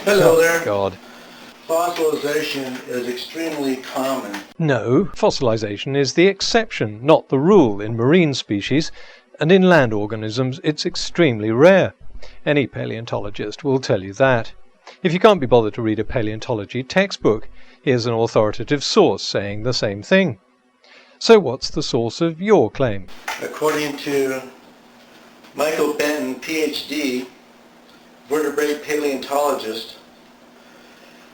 Hello there. God. Fossilization is extremely common. No, fossilization is the exception, not the rule in marine species, and in land organisms it's extremely rare. Any paleontologist will tell you that. If you can't be bothered to read a paleontology textbook, here's an authoritative source saying the same thing. So what's the source of your claim? According to Michael Benton, PhD, vertebrate paleontologist,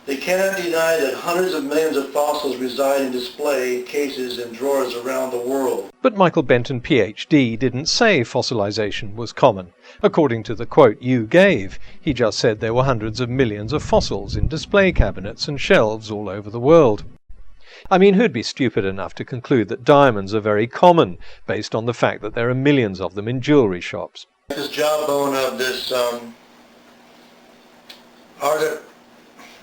they cannot deny that hundreds of millions of fossils reside in display cases and drawers around the world. But Michael Benton, PhD, didn't say fossilization was common. According to the quote you gave, he just said there were hundreds of millions of fossils in display cabinets and shelves all over the world. I mean, who'd be stupid enough to conclude that diamonds are very common, based on the fact that there are millions of them in jewelry shops? This jawbone of this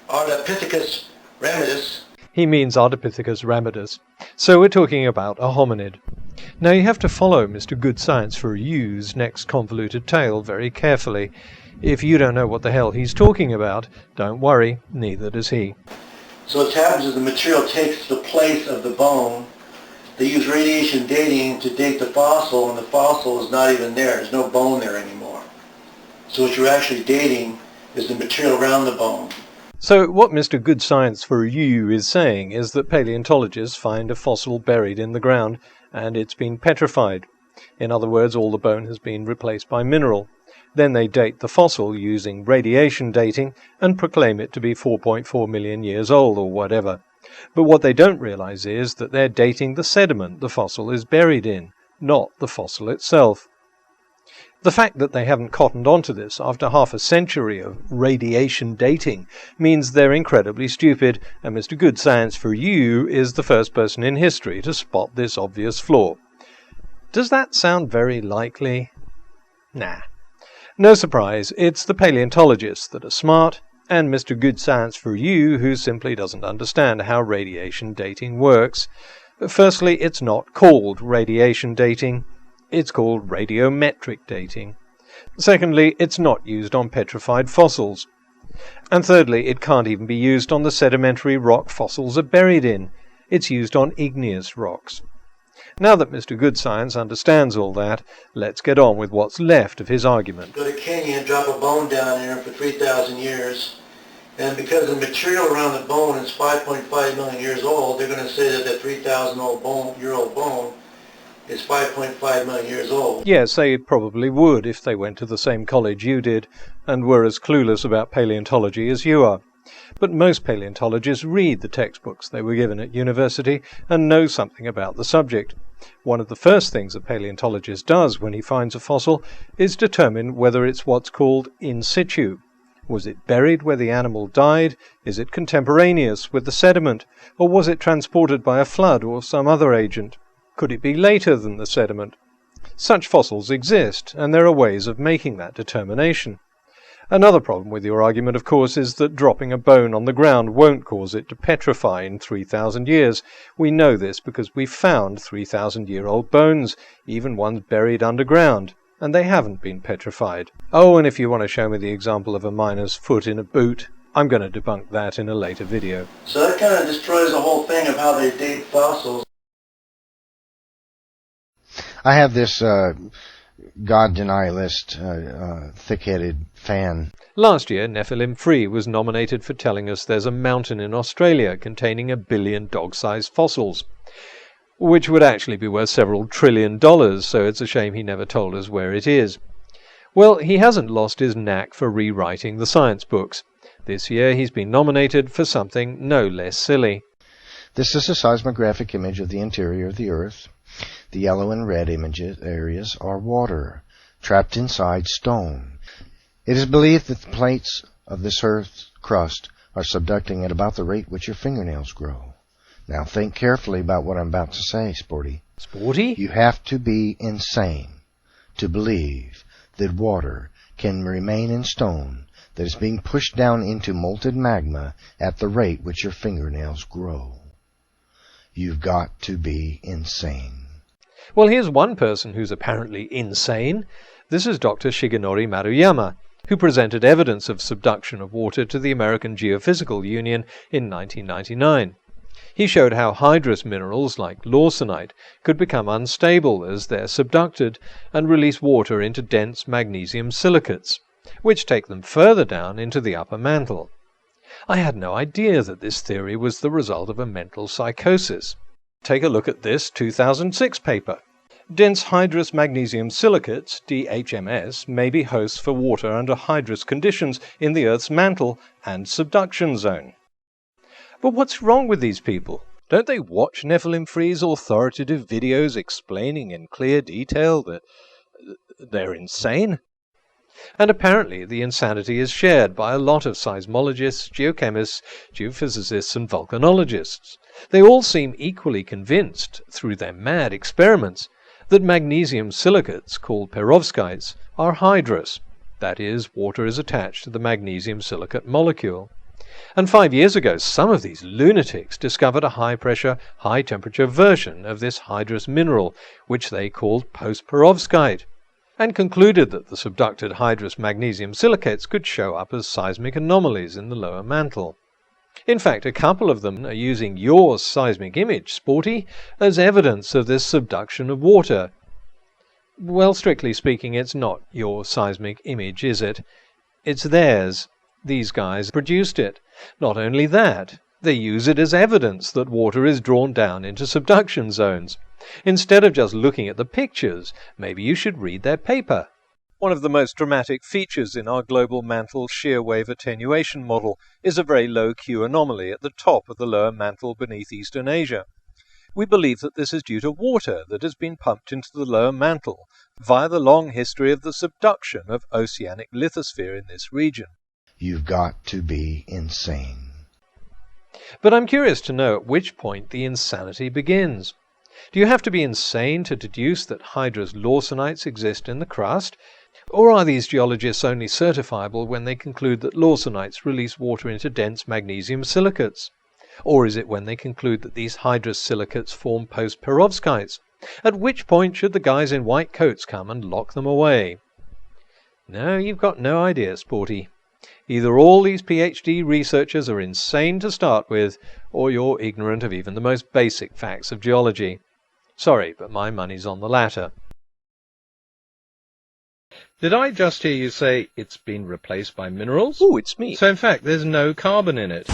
Ardipithecus ramidus. He means Ardipithecus ramidus. So we're talking about a hominid. Now you have to follow Mr. Good Science for You's next convoluted tale very carefully. If you don't know what the hell he's talking about, don't worry, neither does he. So what happens is the material takes the place of the bone. They use radiation dating to date the fossil, and the fossil is not even there. There's no bone there anymore. So what you're actually dating is the material around the bone. So what Mr. Good Science for You is saying is that paleontologists find a fossil buried in the ground and it's been petrified. In other words, all the bone has been replaced by mineral. Then they date the fossil using radiation dating and proclaim it to be 4.4 million years old or whatever. But what they don't realize is that they're dating the sediment the fossil is buried in, not the fossil itself. The fact that they haven't cottoned onto this after half a century of radiation dating means they're incredibly stupid, and Mr. Good Science for You is the first person in history to spot this obvious flaw. Does that sound very likely? Nah. No surprise, it's the paleontologists that are smart, and Mr. Good Science for You who simply doesn't understand how radiation dating works. Firstly, it's not called radiation dating. It's called radiometric dating. Secondly, it's not used on petrified fossils. And thirdly, it can't even be used on the sedimentary rock fossils are buried in. It's used on igneous rocks. Now that Mr. Good Science understands all that, let's get on with what's left of his argument. Go to Kenya and drop a bone down there for 3,000 years, and because the material around the bone is 5.5 million years old, they're going to say that that 3,000-year-old bone is 5.5 million years old. Yes, they probably would if they went to the same college you did and were as clueless about paleontology as you are. But most paleontologists read the textbooks they were given at university and know something about the subject. One of the first things a paleontologist does when he finds a fossil is determine whether it's what's called in situ. Was it buried where the animal died? Is it contemporaneous with the sediment? Or was it transported by a flood or some other agent? Could it be later than the sediment? Such fossils exist, and there are ways of making that determination. Another problem with your argument, of course, is that dropping a bone on the ground won't cause it to petrify in 3,000 years. We know this because we've found 3,000-year-old bones, even ones buried underground, and they haven't been petrified. Oh, and if you want to show me the example of a miner's foot in a boot, I'm going to debunk that in a later video. So that kind of destroys the whole thing of how they date fossils. I have this God denialist, thick-headed fan. Last year, Nephilim Free was nominated for telling us there's a mountain in Australia containing 1 billion dog-sized fossils, which would actually be worth several $1 trillion, so it's a shame he never told us where it is. Well, he hasn't lost his knack for rewriting the science books. This year he's been nominated for something no less silly. This is a seismographic image of the interior of the Earth. The yellow and red areas are water, trapped inside stone. It is believed that the plates of this Earth's crust are subducting at about the rate which your fingernails grow. Now think carefully about what I'm about to say, Sporty. Sporty? You have to be insane to believe that water can remain in stone that is being pushed down into molten magma at the rate which your fingernails grow. You've got to be insane. Well, here's one person who's apparently insane. This is Dr. Shigenori Maruyama, who presented evidence of subduction of water to the American Geophysical Union in 1999. He showed how hydrous minerals like lawsonite could become unstable as they're subducted and release water into dense magnesium silicates, which take them further down into the upper mantle. I had no idea that this theory was the result of a mental psychosis. Take a look at this 2006 paper. Dense hydrous magnesium silicates, DHMS, may be hosts for water under hydrous conditions in the Earth's mantle and subduction zone. But what's wrong with these people? Don't they watch Nephilim-Free's authoritative videos explaining in clear detail that they're insane? And apparently the insanity is shared by a lot of seismologists, geochemists, geophysicists and volcanologists. They all seem equally convinced, through their mad experiments, that magnesium silicates, called perovskites, are hydrous. That is, water is attached to the magnesium silicate molecule. And 5 years ago, some of these lunatics discovered a high-pressure, high-temperature version of this hydrous mineral, which they called post-perovskite, and concluded that the subducted hydrous magnesium silicates could show up as seismic anomalies in the lower mantle. In fact, a couple of them are using your seismic image, Sporty, as evidence of this subduction of water. Well, strictly speaking, it's not your seismic image, is it? It's theirs. These guys produced it. Not only that, they use it as evidence that water is drawn down into subduction zones. Instead of just looking at the pictures, maybe you should read their paper. One of the most dramatic features in our global mantle shear wave attenuation model is a very low Q anomaly at the top of the lower mantle beneath Eastern Asia. We believe that this is due to water that has been pumped into the lower mantle via the long history of the subduction of oceanic lithosphere in this region. You've got to be insane. But I'm curious to know at which point the insanity begins. Do you have to be insane to deduce that hydrous lawsonites exist in the crust? Or are these geologists only certifiable when they conclude that lawsonites release water into dense magnesium silicates? Or is it when they conclude that these hydrous silicates form post-perovskites? At which point should the guys in white coats come and lock them away? No, you've got no idea, Sporty. Either all these PhD researchers are insane to start with, or you're ignorant of even the most basic facts of geology. Sorry, but my money's on the latter. Did I just hear you say it's been replaced by minerals? Oh, it's me. So in fact, there's no carbon in it.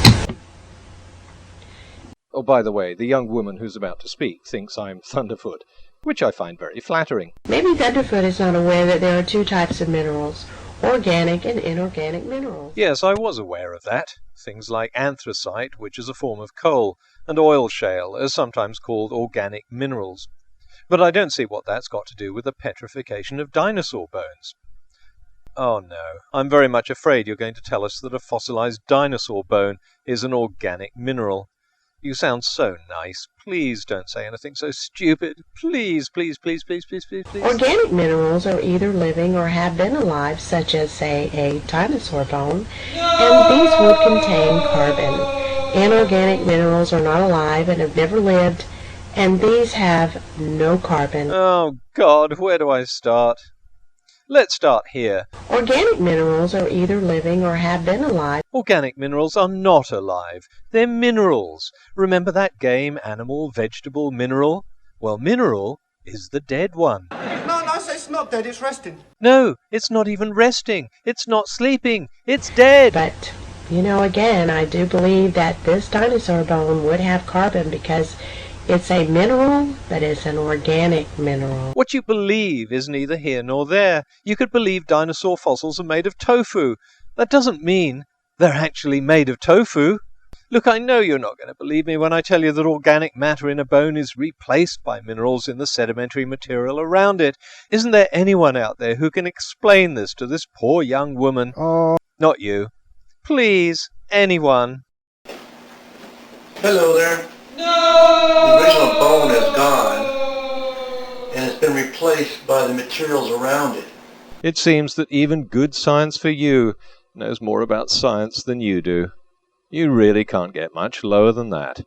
Oh, by the way, the young woman who's about to speak thinks I'm Thunderfoot, which I find very flattering. Maybe Thunderfoot is not aware that there are two types of minerals, organic and inorganic minerals. Yes, I was aware of that. Things like anthracite, which is a form of coal, and oil shale are sometimes called organic minerals. But I don't see what that's got to do with the petrification of dinosaur bones. Oh no, I'm very much afraid you're going to tell us that a fossilized dinosaur bone is an organic mineral. You sound so nice. Please don't say anything so stupid. Please, please, please, please, please, please, please. Organic minerals are either living or have been alive, such as, say, a dinosaur bone, and these would contain carbon. Inorganic minerals are not alive and have never lived, and these have no carbon. Oh God, where do I start? Let's start here. Organic minerals are either living or have been alive. Organic minerals are not alive. They're minerals. Remember that game, Animal, Vegetable, Mineral? Well, mineral is the dead one. No, it's not dead, it's resting. No, it's not even resting. It's not sleeping. It's dead. But, again, I do believe that this dinosaur bone would have carbon because it's a mineral that is an organic mineral. What you believe is neither here nor there. You could believe dinosaur fossils are made of tofu. That doesn't mean they're actually made of tofu. Look, I know you're not going to believe me when I tell you that organic matter in a bone is replaced by minerals in the sedimentary material around it. Isn't there anyone out there who can explain this to this poor young woman? Oh. Not you. Please, anyone. Hello there. The original bone is gone, and it's been replaced by the materials around it. It seems that even good science for you knows more about science than you do. You really can't get much lower than that.